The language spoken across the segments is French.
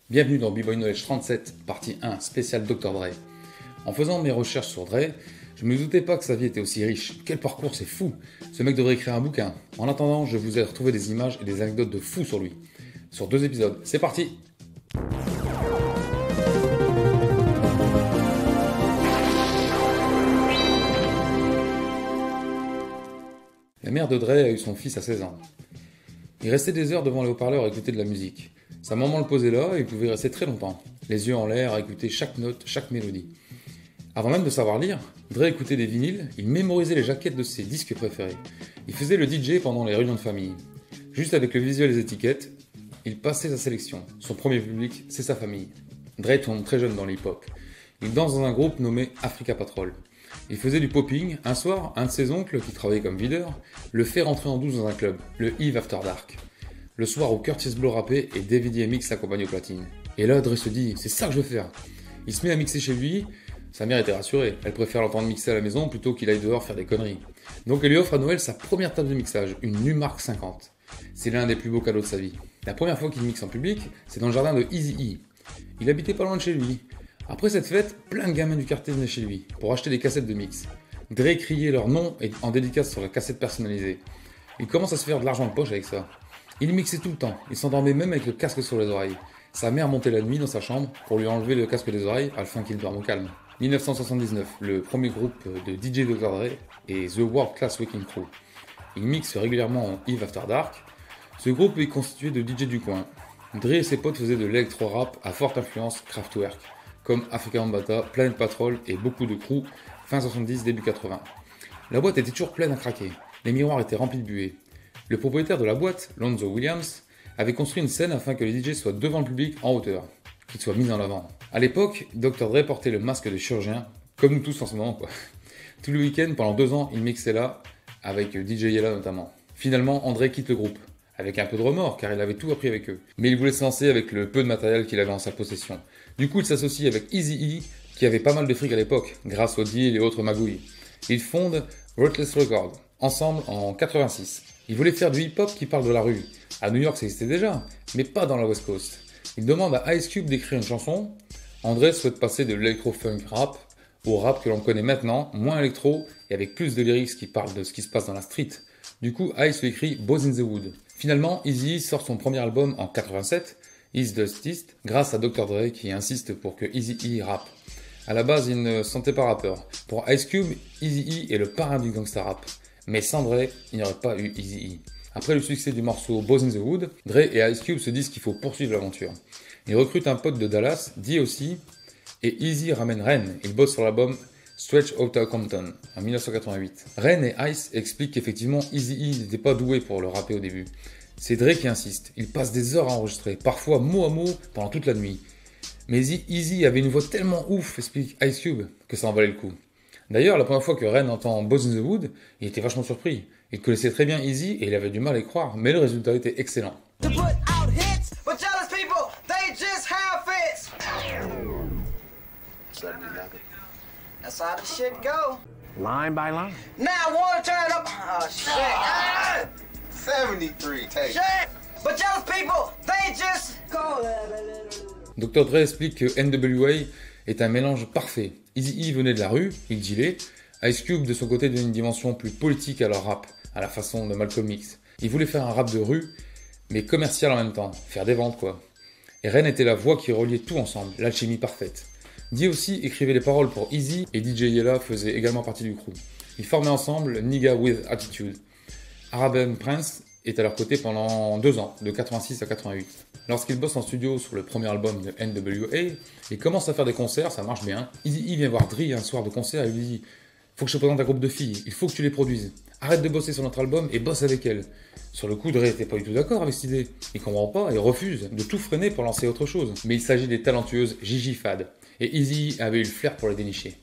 Bienvenue dans B-Boy Knowledge 37, partie 1, spécial Dr. Dre. En faisant mes recherches sur Dre, je me doutais pas que sa vie était aussi riche. Quel parcours, c'est fou! Ce mec devrait écrire un bouquin. En attendant, je vous ai retrouvé des images et des anecdotes de fou sur lui. Sur 2 épisodes, c'est parti! La mère de Dre a eu son fils à 16 ans. Il restait des heures devant les haut-parleurs à écouter de la musique. Sa maman le posait là et il pouvait rester très longtemps, les yeux en l'air à écouter chaque note, chaque mélodie. Avant même de savoir lire, Dre écoutait des vinyles, il mémorisait les jaquettes de ses disques préférés. Il faisait le DJ pendant les réunions de famille. Juste avec le visuel et les étiquettes, il passait sa sélection. Son premier public, c'est sa famille. Dre tombe très jeune dans l'hip-hop. Il danse dans un groupe nommé Africa Patrol. Il faisait du popping. Un soir, un de ses oncles, qui travaillait comme videur, le fait rentrer en douce dans un club, le Eve After Dark. Le soir où Kurtis Blow rappait et David DMX l'accompagne au platine. Et là, Dre se dit, c'est ça que je veux faire. Il se met à mixer chez lui. Sa mère était rassurée, elle préfère l'entendre mixer à la maison plutôt qu'il aille dehors faire des conneries. Donc elle lui offre à Noël sa première table de mixage, une Numark 50. C'est l'un des plus beaux cadeaux de sa vie. La première fois qu'il mixe en public, c'est dans le jardin de Eazy-E. Il habitait pas loin de chez lui. Après cette fête, plein de gamins du quartier venaient chez lui pour acheter des cassettes de mix. Dre criait leur nom en dédicace sur la cassette personnalisée. Il commence à se faire de l'argent de poche avec ça. Il mixait tout le temps, il s'endormait même avec le casque sur les oreilles. Sa mère montait la nuit dans sa chambre pour lui enlever le casque des oreilles afin qu'il dorme au calme. 1979, le premier groupe de DJ Dr. Dre est The World Class Wrecking Crew. Il mixe régulièrement en Eve After Dark. Ce groupe est constitué de DJ du coin. Dre et ses potes faisaient de l'électro-rap à forte influence Kraftwerk, comme Afrika Bambaataa, Planet Patrol et beaucoup de crews fin 70, début 80. La boîte était toujours pleine à craquer, les miroirs étaient remplis de buée. Le propriétaire de la boîte, Lonzo Williams, avait construit une scène afin que les DJ soient devant le public en hauteur, qu'ils soient mis en avant. À l'époque, Dr. Dre portait le masque de chirurgien, comme nous tous en ce moment, quoi. Tout le week-end, pendant 2 ans, il mixait là, avec DJ Yella notamment. Finalement, André quitte le groupe, avec un peu de remords, car il avait tout appris avec eux. Mais il voulait se lancer avec le peu de matériel qu'il avait en sa possession. Du coup, il s'associe avec Eazy-E, qui avait pas mal de fric à l'époque, grâce aux deals et autres magouilles. Ils fondent Ruthless Records, ensemble en 86. Ils voulaient faire du hip-hop qui parle de la rue. À New York, ça existait déjà, mais pas dans la West Coast. Ils demandent à Ice Cube d'écrire une chanson. André souhaite passer de l'électro-funk rap au rap que l'on connaît maintenant, moins électro et avec plus de lyrics qui parlent de ce qui se passe dans la street. Du coup, Ice lui écrit Boys in the Wood. Finalement, Eazy sort son premier album en 87, Is the East, grâce à Dr. Dre qui insiste pour que Eazy-E rappe. À la base, il ne se sentait pas rappeur. Pour Ice Cube, Eazy-E est le parrain du gangsta rap. Mais sans Dre, il n'y aurait pas eu Eazy-E. Après le succès du morceau Boys in the Wood, Dre et Ice Cube se disent qu'il faut poursuivre l'aventure. Ils recrutent un pote de Dallas, D.O.C, et Eazy ramène Ren. Ils bossent sur l'album Stretch Outta Compton en 1988. Ren et Ice expliquent qu'effectivement Eazy-E n'était pas doué pour le rapper au début. C'est Dre qui insiste. Il passe des heures à enregistrer, parfois mot à mot pendant toute la nuit. Mais Eazy avait une voix tellement ouf, explique Ice Cube, que ça en valait le coup. D'ailleurs, la première fois que Ren entend Boys in the Wood, il était vachement surpris. Il connaissait très bien Eazy et il avait du mal à y croire, mais le résultat était excellent. That's how the shit go. Line by line. Now I wanna turn up. Oh shit. 73 take. Shit. But jealous people, they just go. Dr. Dre explique que NWA est un mélange parfait. Eazy-E venait de la rue, il dealait. Ice Cube de son côté donnait une dimension plus politique à leur rap, à la façon de Malcolm X. Il voulait faire un rap de rue, mais commercial en même temps, faire des ventes quoi. Et Ren était la voix qui reliait tout ensemble, l'alchimie parfaite. D.O.C écrivait les paroles pour Eazy et DJ Yella faisait également partie du crew. Ils formaient ensemble Nigga with Attitude. Araben Prince est à leur côté pendant 2 ans, de 86 à 88. Lorsqu'ils bossent en studio sur le premier album de NWA, ils commencent à faire des concerts, ça marche bien. Eazy vient voir Dre un soir de concert et lui dit « Faut que je te présente un groupe de filles, il faut que tu les produises. Arrête de bosser sur notre album et bosse avec elles. » Sur le coup, Dre n'était pas du tout d'accord avec cette idée. Il comprend pas et refuse de tout freiner pour lancer autre chose. Mais il s'agit des talentueuses Gigi Fad. Et Eazy avait eu le flair pour les dénicher.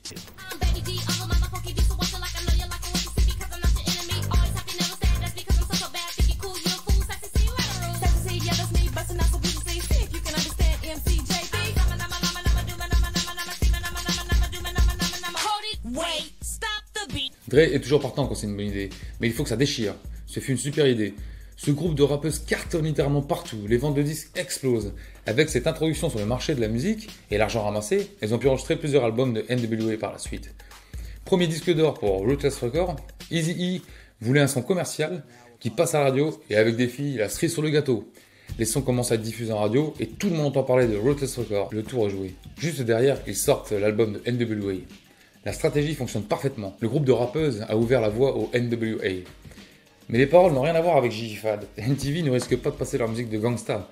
Dre est toujours partant quand c'est une bonne idée, mais il faut que ça déchire. Ce fut une super idée. Ce groupe de rappeuses cartonne littéralement partout, les ventes de disques explosent. Avec cette introduction sur le marché de la musique et l'argent ramassé, elles ont pu enregistrer plusieurs albums de NWA par la suite. Premier disque d'or pour Ruthless Records, Eazy-E voulait un son commercial qui passe à la radio et avec des filles, la cerise sur le gâteau. Les sons commencent à être diffusés en radio et tout le monde entend parler de Ruthless Records, le tour est joué. Juste derrière, ils sortent l'album de NWA. La stratégie fonctionne parfaitement, le groupe de rappeuses a ouvert la voie au NWA. Mais les paroles n'ont rien à voir avec Gigi Fad. MTV ne risque pas de passer leur musique de gangsta.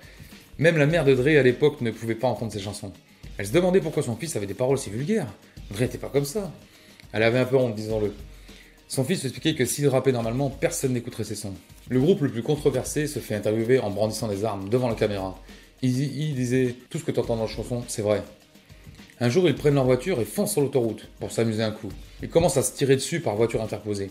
Même la mère de Dre à l'époque ne pouvait pas entendre ses chansons. Elle se demandait pourquoi son fils avait des paroles si vulgaires. Dre n'était pas comme ça. Elle avait un peu honte, disons-le. Son fils expliquait que s'il rappait normalement, personne n'écouterait ses sons. Le groupe le plus controversé se fait interviewer en brandissant des armes devant la caméra. Eazy-E disait « Tout ce que tu entends dans la chanson, c'est vrai ». Un jour, ils prennent leur voiture et foncent sur l'autoroute pour s'amuser un coup. Ils commencent à se tirer dessus par voiture interposée.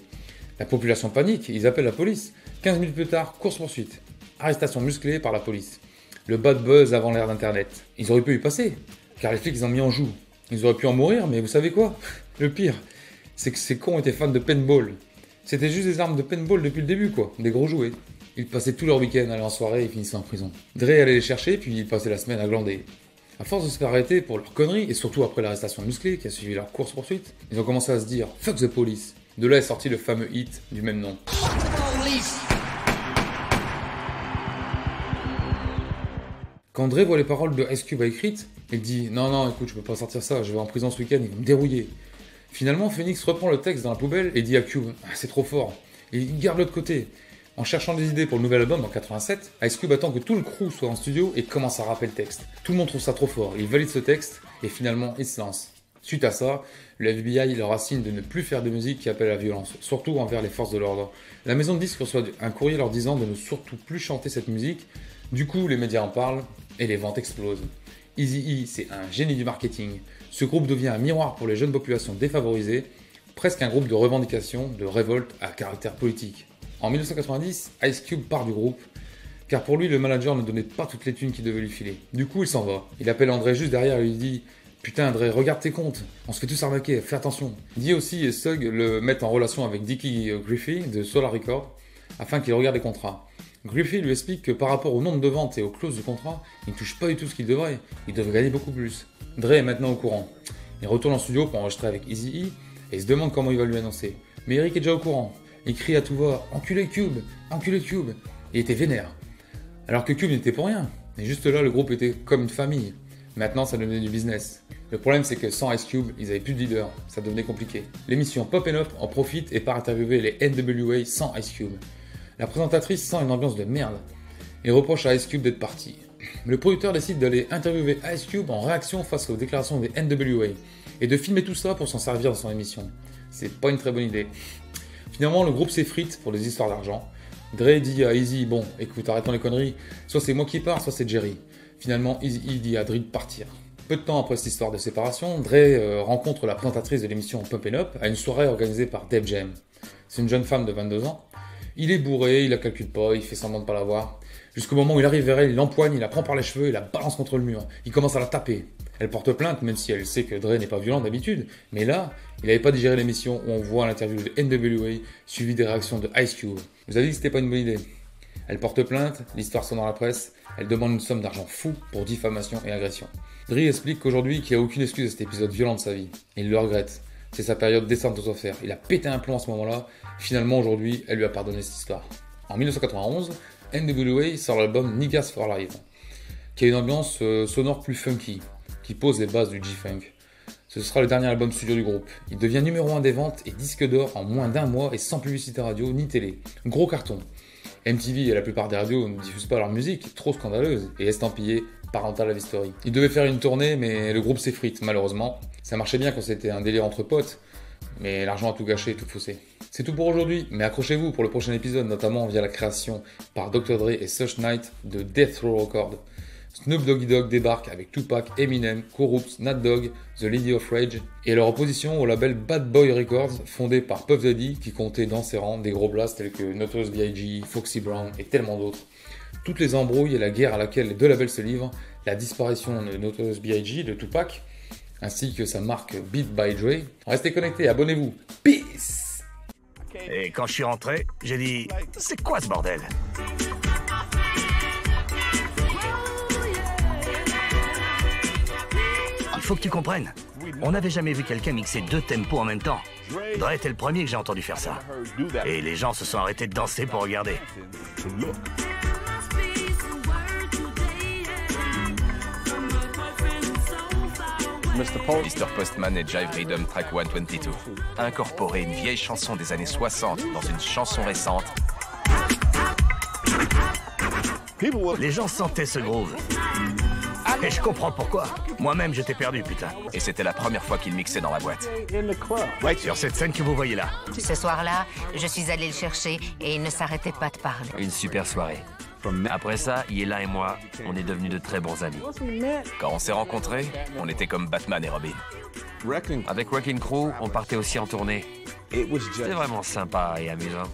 La population panique, ils appellent la police. 15 minutes plus tard, course-poursuite. Arrestation musclée par la police. Le bad buzz avant l'ère d'Internet. Ils auraient pu y passer, car les flics les ont mis en joue. Ils auraient pu en mourir, mais vous savez quoi? Le pire, c'est que ces cons étaient fans de paintball. C'était juste des armes de paintball depuis le début, quoi. Des gros jouets. Ils passaient tout leur week-end, allaient en soirée et finissaient en prison. Dre allait les chercher, puis ils passaient la semaine à glander. À force de se faire arrêter pour leurs conneries, et surtout après l'arrestation musclée qui a suivi leur course-poursuite, ils ont commencé à se dire « Fuck the police ». De là est sorti le fameux hit du même nom. Quand Dre voit les paroles de Ice Cube écrites, il dit « Non, écoute, je peux pas sortir ça, je vais en prison ce week-end, ils vont me dérouiller ». Finalement, Phoenix reprend le texte dans la poubelle et dit à Cube « C'est trop fort ». Et il garde l'autre côté. En cherchant des idées pour le nouvel album en 87, Ice Cube attend que tout le crew soit en studio et commence à rapper le texte. Tout le monde trouve ça trop fort, il valide ce texte et finalement il se lance. Suite à ça, le FBI leur assigne de ne plus faire de musique qui appelle à la violence, surtout envers les forces de l'ordre. La maison de disques reçoit un courrier leur disant de ne surtout plus chanter cette musique. Du coup, les médias en parlent et les ventes explosent. Eazy-E, c'est un génie du marketing. Ce groupe devient un miroir pour les jeunes populations défavorisées, presque un groupe de revendication, de révolte à caractère politique. En 1990, Ice Cube part du groupe, car pour lui, le manager ne donnait pas toutes les thunes qu'il devait lui filer. Du coup, il s'en va. Il appelle André juste derrière et lui dit « Putain, Dre, regarde tes comptes, on se fait tous arnaquer, fais attention ». Dit aussi et Sug le mettent en relation avec Dickie Griffey de Solar Records, afin qu'il regarde les contrats. Griffey lui explique que par rapport au nombre de ventes et aux clauses du contrat, il ne touche pas du tout ce qu'il devrait gagner beaucoup plus. Dre est maintenant au courant. Il retourne en studio pour enregistrer avec Eazy-E et se demande comment il va lui annoncer. Mais Eric est déjà au courant. Il crie à tout va « Enculé Cube ! Enculé Cube !» Il était vénère. Alors que Cube n'était pour rien. Et juste là, le groupe était comme une famille. Maintenant, ça devenait du business. Le problème, c'est que sans Ice Cube, ils n'avaient plus de leader. Ça devenait compliqué. L'émission Pop & Up en profite et part interviewer les NWA sans Ice Cube. La présentatrice sent une ambiance de merde et reproche à Ice Cube d'être parti. Le producteur décide d'aller interviewer Ice Cube en réaction face aux déclarations des NWA et de filmer tout ça pour s'en servir dans son émission. C'est pas une très bonne idée. Finalement, le groupe s'effrite pour des histoires d'argent. Dre dit à Eazy, bon, écoute, arrêtons les conneries, soit c'est moi qui pars, soit c'est Jerry. Finalement, Eazy dit à Dre de partir. Peu de temps après cette histoire de séparation, Dre rencontre la présentatrice de l'émission Pump & Up à une soirée organisée par Def Jam. C'est une jeune femme de 22 ans. Il est bourré, il la calcule pas, il fait semblant de pas la voir. Jusqu'au moment où il arrive vers elle, il l'empoigne, il la prend par les cheveux et la balance contre le mur. Il commence à la taper. Elle porte plainte, même si elle sait que Dre n'est pas violent d'habitude. Mais là, il n'avait pas digéré l'émission où on voit l'interview de NWA suivie des réactions de Ice Cube. Vous avez dit que c'était pas une bonne idée. Elle porte plainte, l'histoire sort dans la presse, elle demande une somme d'argent fou pour diffamation et agression. Dre explique qu'aujourd'hui, qu'il n'y a aucune excuse à cet épisode violent de sa vie. Il le regrette. C'est sa période descente aux enfers. Il a pété un plomb à ce moment-là. Finalement, aujourd'hui, elle lui a pardonné cette histoire. En 1991, NWA sort l'album Niggas for Life, qui a une ambiance sonore plus funky, qui pose les bases du G-Funk. Ce sera le dernier album studio du groupe. Il devient numéro 1 des ventes et disque d'or en moins d'un mois et sans publicité radio ni télé. Gros carton. MTV et la plupart des radios ne diffusent pas leur musique, trop scandaleuse et estampillée Parental Love Story. Ils devaient faire une tournée, mais le groupe s'effrite, malheureusement. Ça marchait bien quand c'était un délire entre potes, mais l'argent a tout gâché et tout faussé. C'est tout pour aujourd'hui, mais accrochez-vous pour le prochain épisode, notamment via la création par Dr. Dre et Suge Knight de Death Row Records. Snoop Doggy Dogg débarque avec Tupac, Eminem, Kurupt, Nat Dogg, The Lady of Rage et leur opposition au label Bad Boy Records fondé par Puff Daddy qui comptait dans ses rangs des gros blasts tels que Notorious B.I.G., Foxy Brown et tellement d'autres. Toutes les embrouilles et la guerre à laquelle les deux labels se livrent, la disparition de Notorious B.I.G., de Tupac, ainsi que sa marque Beat by Dre. Restez connectés, abonnez-vous. Peace! Et quand je suis rentré, j'ai dit « C'est quoi ce bordel ?» Il faut que tu comprennes. On n'avait jamais vu quelqu'un mixer 2 tempos en même temps. Dre était le premier que j'ai entendu faire ça. Et les gens se sont arrêtés de danser pour regarder. Mr. Postman et Jive Rhythm Track 122. Incorporer une vieille chanson des années 60 dans une chanson récente. Les gens sentaient ce groove. Et je comprends pourquoi. Moi-même, j'étais perdu, putain. Et c'était la première fois qu'il mixait dans la boîte. Ouais, sur cette scène que vous voyez là. Ce soir-là, je suis allé le chercher et il ne s'arrêtait pas de parler. Une super soirée. Après ça, Yella et moi, on est devenus de très bons amis. Quand on s'est rencontrés, on était comme Batman et Robin. Avec Wrecking Crew, on partait aussi en tournée. C'était vraiment sympa et amusant.